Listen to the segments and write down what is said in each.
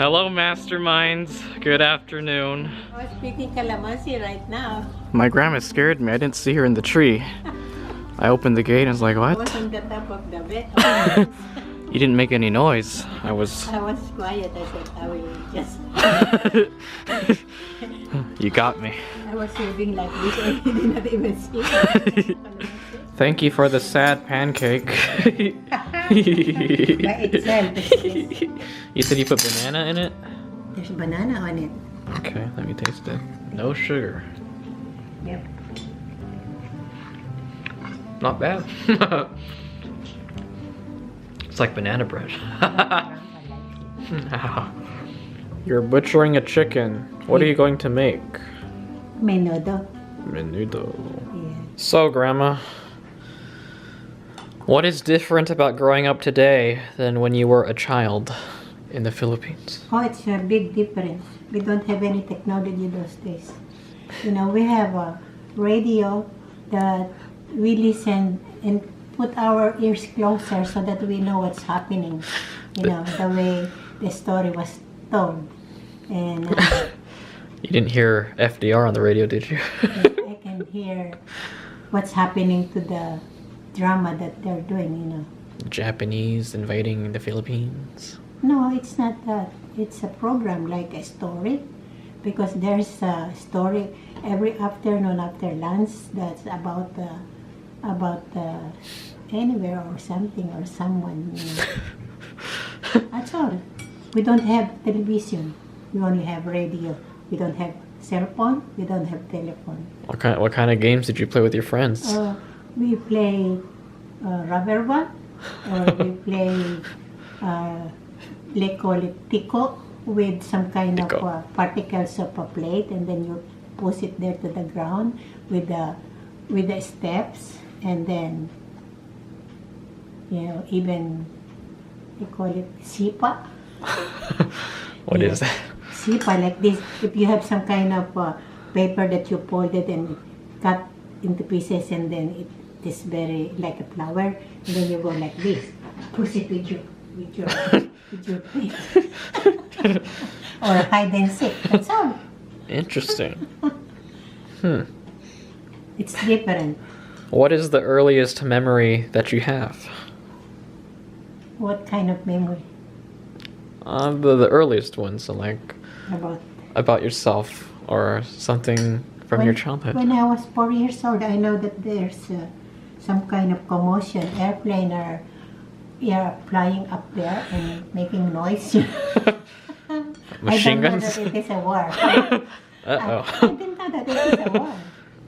Hello, masterminds. Good afternoon. I was picking calamansi right now. My grandma scared me. I didn't see her in the tree. I opened the gate and was like, I what? was on the top of the bed. You didn't make any noise. I was... I was quiet. I said, I will just... You got me. I was serving like this. I did not even see it. Thank you for the sad pancake. By itself. You said you put banana in it? There's banana on it. Okay, let me taste it. No sugar. Yep. Not bad. It's like banana bread. You're butchering a chicken. What are you going to make? Menudo. Menudo. Yeah. So, Grandma, what is different about growing up today than when you were a child in the Philippines? Oh, it's a big difference. We don't have any technology those days. You know, we have a radio that we listen and put our ears closer so that we know what's happening. You know, the way the story was told. And You didn't hear FDR on the radio, did you? I can hear what's happening to the drama that they're doing, you know. Japanese invading the Philippines. No, it's not that. It's a program like a story, because there's a story every afternoon after lunch that's about anywhere or something or someone. You know. That's all. We don't have television. We only have radio. We don't have cell phone. We don't have telephone. What kind of games did you play with your friends? We play rubber ball, or we play. They call it tico, with some kind of particles of a plate, and then you push it there to the ground with the steps, and then even they call it sipa. What is that? Sipa, like this. If you have some kind of paper that you folded and cut into pieces, and then it is very like a flower, and then you go like this, push it with your feet. Or hide and seek. That's all. Interesting. It's different. What is the earliest memory that you have? What kind of memory? The earliest ones, so like About yourself or something from your childhood. When I was 4 years old, I know that there's some kind of commotion. Airplane are flying up there and making noise. Machine I don't guns? know that it is a war. Uh-oh. I didn't know that it is a war.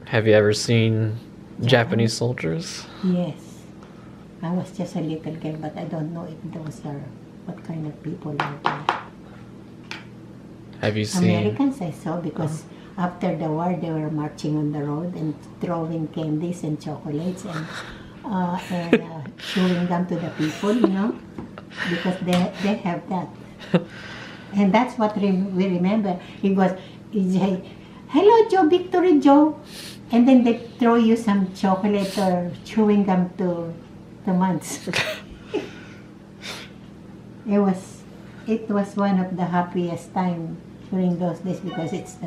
Have you ever seen Japanese soldiers? Yes. I was just a little girl, but I don't know if those are what kind of people are there. Have you seen... Americans I saw, because after the war they were marching on the road and throwing candies and chocolates and showing them to the people, you know, because they have that. And that's what we remember. He say, hello Joe, Victory Joe. And then they throw you some chocolate or chewing gum to the months. It was one of the happiest time during those days, because it's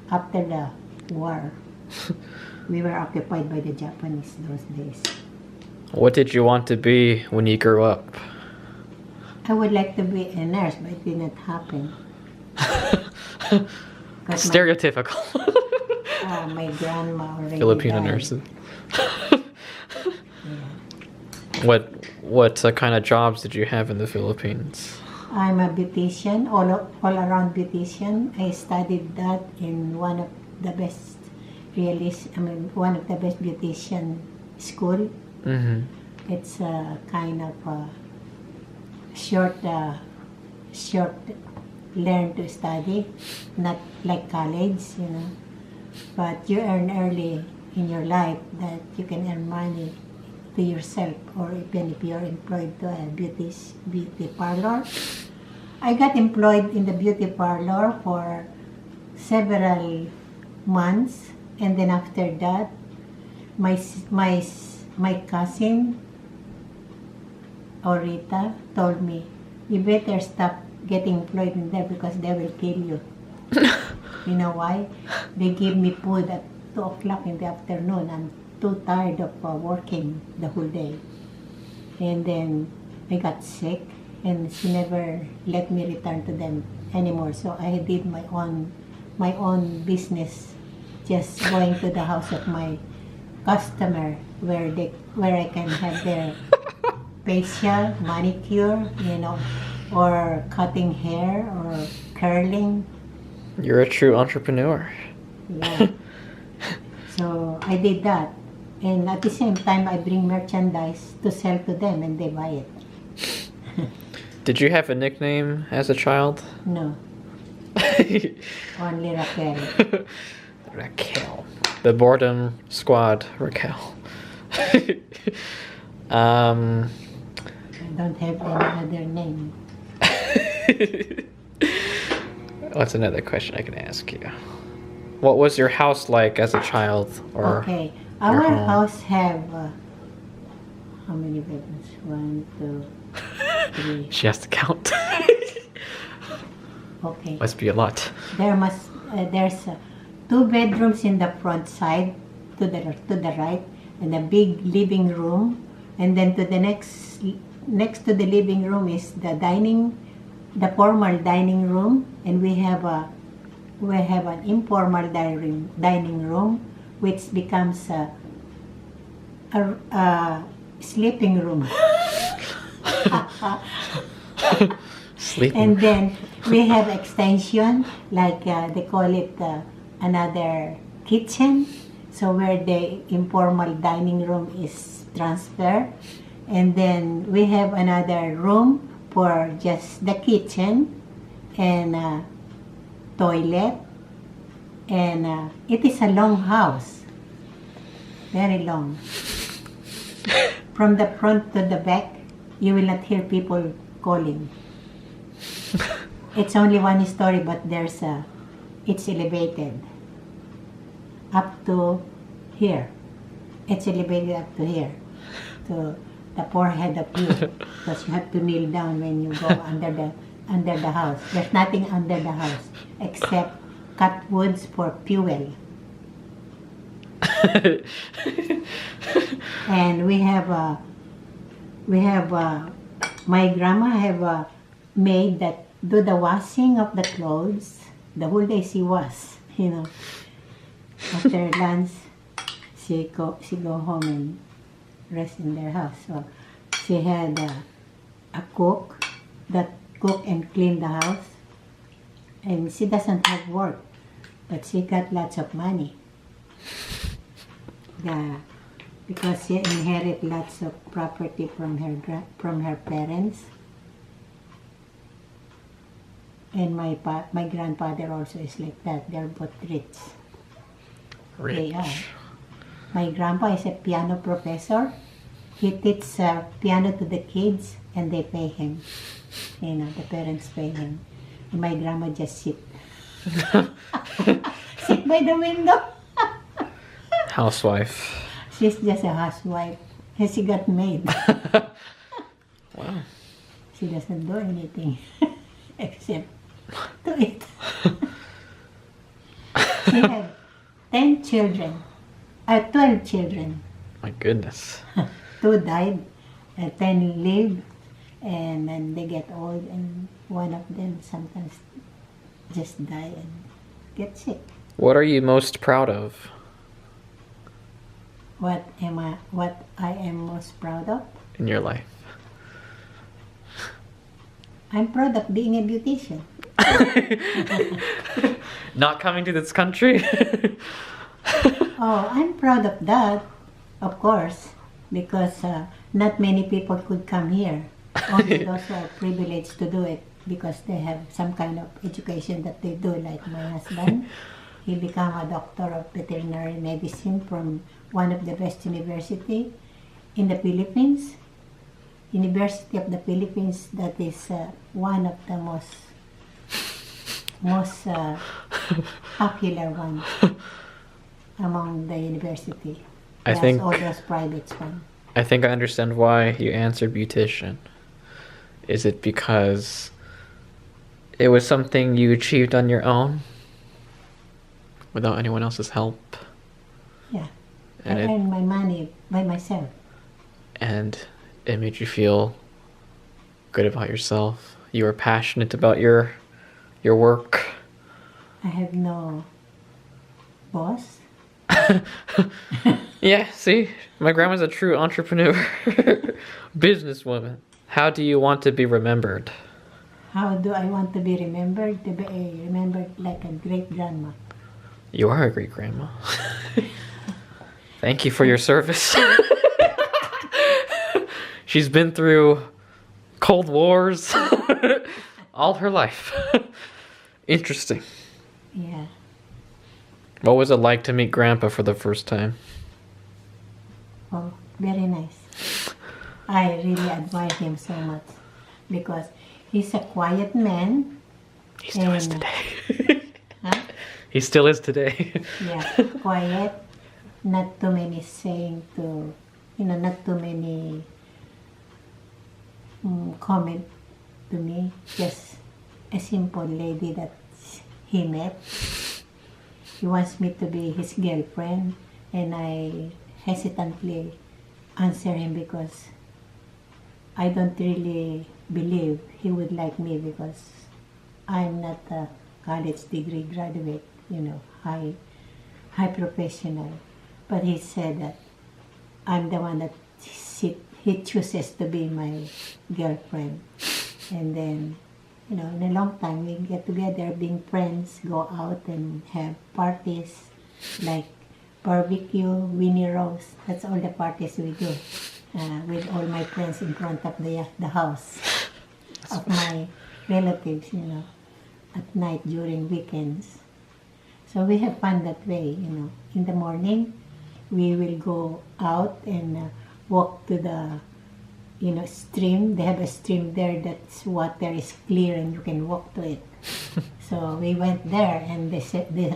after the war. We were occupied by the Japanese those days. What did you want to be when you grew up? I would like to be a nurse, but it did not happen. Stereotypical. My grandma already Filipino died. nurses. Yeah. What kind of jobs did you have in the Philippines? I'm a beautician, all around beautician. I studied that in one of the best beautician school. Mm-hmm. It's a kind of short learn to study, not like college, you know. But you earn early in your life that you can earn money to yourself, or even if you're employed to a beauty parlor. I got employed in the beauty parlor for several months, and then after that, my cousin Orita told me, you better stop getting employed in there because they will kill you. You know why? They give me food at 2 o'clock in the afternoon. I'm too tired of working the whole day. And then I got sick, and she never let me return to them anymore. So I did my own business, just going to the house of my customer where I can have their facial, manicure, or cutting hair or curling. You're a true entrepreneur. Yeah. So I did that. And at the same time, I bring merchandise to sell to them and they buy it. Did you have a nickname as a child? No, only Raquel. Raquel. The boredom squad, Raquel. I don't have any other name. What's another question I can ask you? What was your house like as a child? Or Okay, your our home? house have how many bedrooms? 1, 2, 3. She has to count. Okay, Must be a lot. there's 2 bedrooms in the front side to the right, and a big living room, and then to the next to the living room is the formal dining room, and we have an informal dining room, which becomes a sleeping room. Sleeping. And then we have extension, like they call it another kitchen. So where the informal dining room is transferred. And then we have another room for just the kitchen and toilet. And it is a long house. Very long. From the front to the back, you will not hear people calling. It's only 1 story, but it's elevated up to here. It's elevated up to here, to the forehead of you, because you have to kneel down when you go under the house. There's nothing under the house except cut woods for fuel. And we have my grandma have a maid that do the washing of the clothes. The whole day she was, After lunch, she go home and rest in their house. So she had a cook that cook and clean the house. And she doesn't have work, but she got lots of money. Because she inherited lots of property from her parents. And my grandfather also is like that. They're both rich. Rich. They are. My grandpa is a piano professor. He teaches piano to the kids, and they pay him. The parents pay him. And my grandma just sit by the window. Housewife. She's just a housewife. And she got married. Wow. She doesn't do anything except to eat. She had 10 children. 12 children. My goodness. 2 died, 10 lived, and then they get old, and one of them sometimes just die and get sick. What are you most proud of? What I am most proud of? In your life? I'm proud of being a beautician. Not coming to this country? Oh, I'm proud of that, of course, because not many people could come here. Only those who are privileged to do it because they have some kind of education that they do, like my husband. He became a doctor of veterinary medicine from one of the best university in the Philippines. University of the Philippines, that is one of the most popular ones among the university. I Plus think- all those private ones. I think I understand why you answered beautician. Is it because it was something you achieved on your own without anyone else's help. Yeah. And I earned my money by myself. And it made you feel good about yourself. You were passionate about your work. I have no boss. Yeah, see? My grandma's a true entrepreneur. Businesswoman. How do you want to be remembered? How do I want to be remembered? To be remembered like a great grandma. You are a great grandma. Thank you for your service. She's been through Cold Wars all her life. Interesting. Yeah. What was it like to meet Grandpa for the first time? Oh, very nice. I really admire him so much because he's a quiet man. He still is And- today. Huh? He still is today. Yeah, quiet. Not too many saying to, not too many comment to me. Just a simple lady that he met. He wants me to be his girlfriend, and I hesitantly answer him because I don't really believe he would like me because I'm not a college degree graduate, high professional. But he said that I'm the one that he chooses to be my girlfriend. And then, in a long time, we get together, being friends, go out and have parties like barbecue, Winnie Rose. That's all the parties we do with all my friends in front of the house of my relatives, at night during weekends. So we have fun that way, In the morning, we will go out and walk to the stream. They have a stream there that's water is clear and you can walk to it. So we went there, and the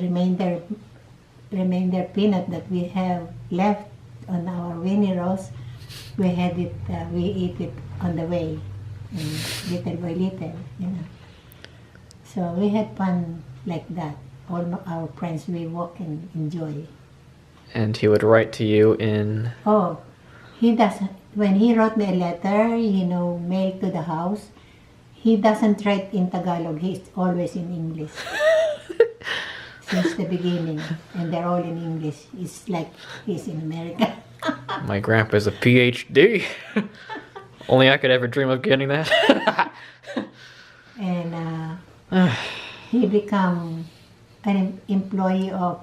remainder peanut that we have left on our Winnie Rose, we eat it on the way, little by little, So we had fun like that. All our friends, we walk and enjoy. And he would write to you in... Oh, he doesn't. When he wrote me a letter, mailed to the house, he doesn't write in Tagalog. He's always in English. Since the beginning. And they're all in English. It's like he's in America. My grandpa's a PhD. Only I could ever dream of getting that. And he became an employee of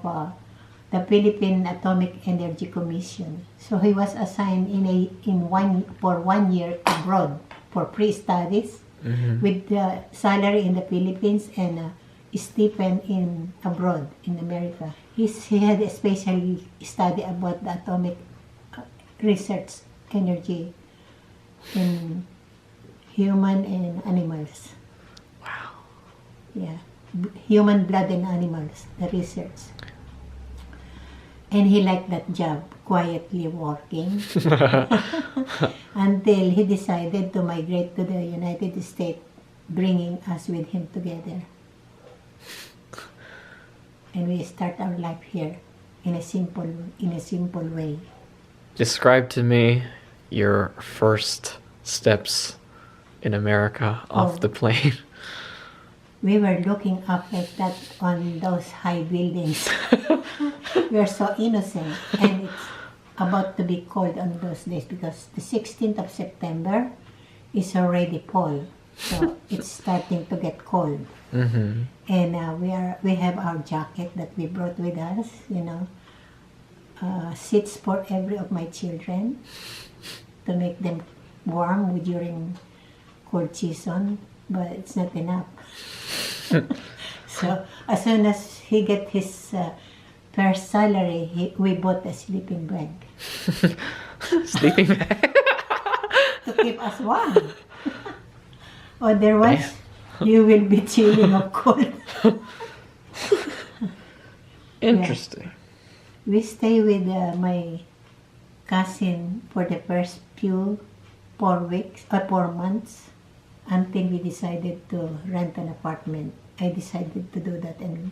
the Philippine Atomic Energy Commission. So he was assigned for 1 year abroad for pre-studies with the salary in the Philippines and stipend abroad in America. He had a special study about the atomic research energy in human and animals. Wow. Yeah, human blood and animals, the research. And he liked that job, quietly working, until he decided to migrate to the United States, bringing us with him together. And we start our life here in a simple way. Describe to me your first steps in America off the plane. We were looking up like that on those high buildings. We are so innocent, and it's about to be cold on those days because the 16th of September is already fall, so it's starting to get cold. Mm-hmm. And we have our jacket that we brought with us, seats for every of my children to make them warm during cold season, but it's not enough. So as soon as he get his first salary, we bought a sleeping bag. Sleeping bag? To keep us warm. Otherwise, you will be chilling of cold. Interesting. We stay with my cousin for the first 4 months. until we decided to rent an apartment. I decided to do that, and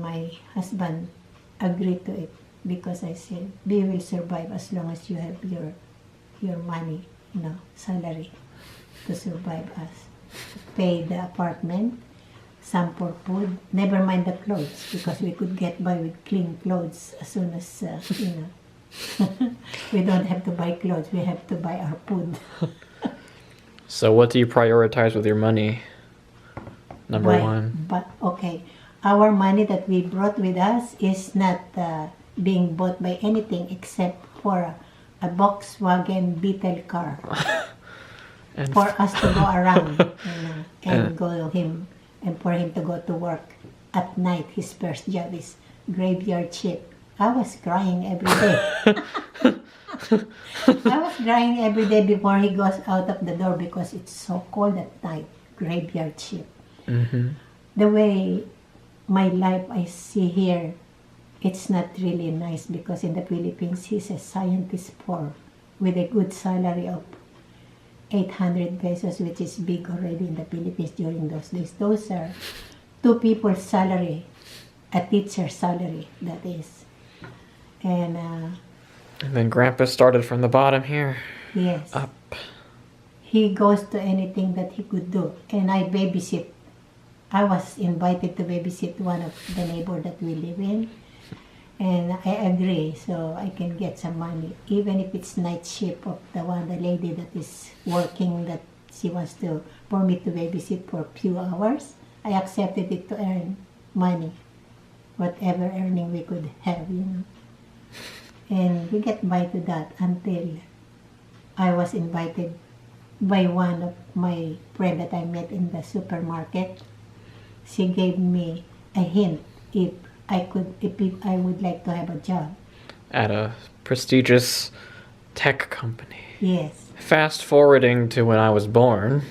my husband agreed to it because I said, we will survive as long as you have your money, salary to survive us. Pay the apartment, some for food, never mind the clothes, because we could get by with clean clothes as soon as, we don't have to buy clothes, we have to buy our food. So what do you prioritize with your money? Number one. But okay, our money that we brought with us is not being bought by anything except for a Volkswagen Beetle car And for us to go around, and for him to go to work at night. His first job is graveyard shift. I was crying every day. I was crying every day before he goes out of the door because it's so cold at night. Graveyard shift. Mm-hmm. The way my life I see here, it's not really nice because in the Philippines, he's a scientist with a good salary of 800 pesos, which is big already in the Philippines during those days. Those are two people's salary, a teacher's salary, that is. And then Grandpa started from the bottom here. yes, Up. he goes to anything that he could do. And I babysit. I was invited to babysit one of the neighbor that we live in. And I agree, so I can get some money, even if it's night shift of the lady that is working, that she wants for me to babysit for a few hours. I accepted it to earn money, whatever earning we could have, And we get by to that until I was invited by one of my friend that I met in the supermarket. She gave me a hint if I would like to have a job. At a prestigious tech company. Yes. Fast forwarding to when I was born,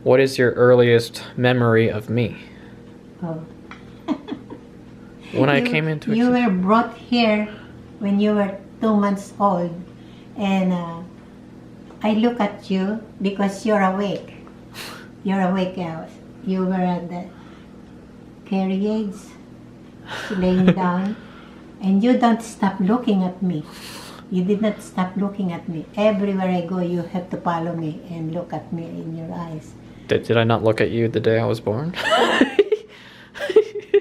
what is your earliest memory of me? Oh. When I came into You were brought here when you were 2 months old, and I look at you because you're awake. You're awake out. You were at the carriage, laying down, and you don't stop looking at me. You did not stop looking at me. Everywhere I go, you have to follow me and look at me in your eyes. Did I not look at you the day I was born?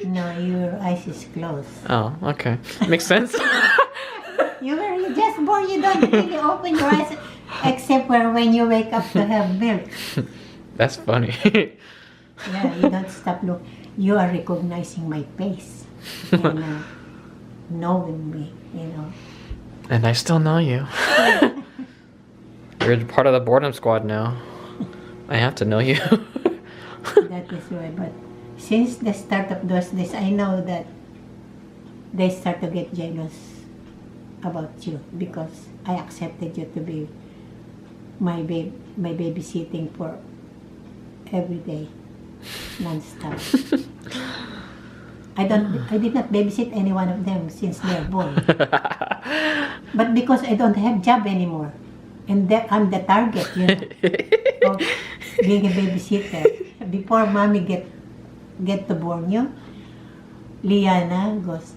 No, your eyes is closed. Oh, okay. Makes sense. You just born, you don't really open your eyes except for when you wake up to have milk. That's funny. Yeah, you don't stop look. You are recognizing my face and knowing me, And I still know you. You're part of the boredom squad now. I have to know you. That is why. But since the start of those days, I know that they start to get jealous about you because I accepted you to be my babysitting for every day, non-stop. I did not babysit any one of them since they are born. But because I don't have job anymore, and I'm the target, of being a babysitter. Before mommy get to born you, Liana goes,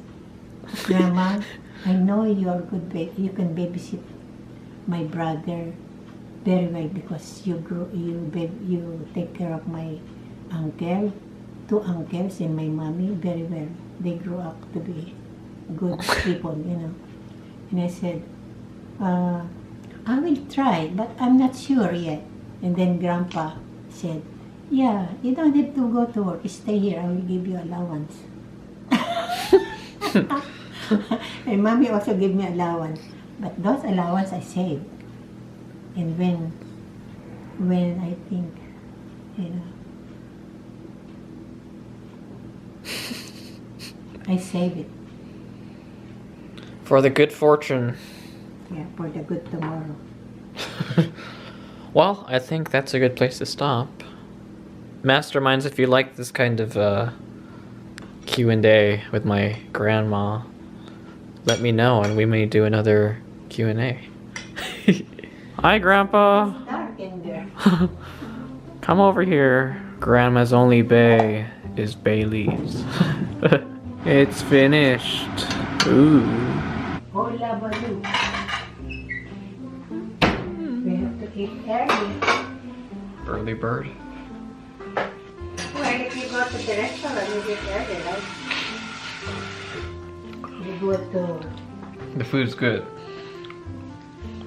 Grandma, I know you are good. You can babysit my brother very well because you take care of my uncle, 2 uncles and my mommy very well. They grew up to be good people, And I said, I will try, but I'm not sure yet. And then Grandpa said, yeah, you don't have to go to work. Stay here. I will give you allowance. And mommy also gave me allowance. But those allowance I saved. And when I think, I save it. For the good fortune. Yeah, for the good tomorrow. Well, I think that's a good place to stop. Masterminds, if you like this kind of Q&A with my grandma, let me know and we may do another Q&A. Hi, Grandpa. It's dark Come over here. Grandma's only bay is bay leaves. It's finished. Ooh. Hola, Baloo. We have to eat early. Early bird. Well, if you go to the restaurant, you get early, right? You go to... The food's good.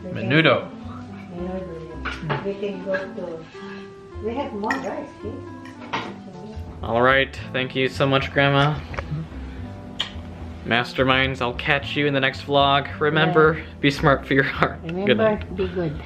we can- Menudo. We can go to... We have more rice, see? All right. Thank you so much, Grandma. Masterminds, I'll catch you in the next vlog. Remember, be smart for your heart. Good Remember, night. be good.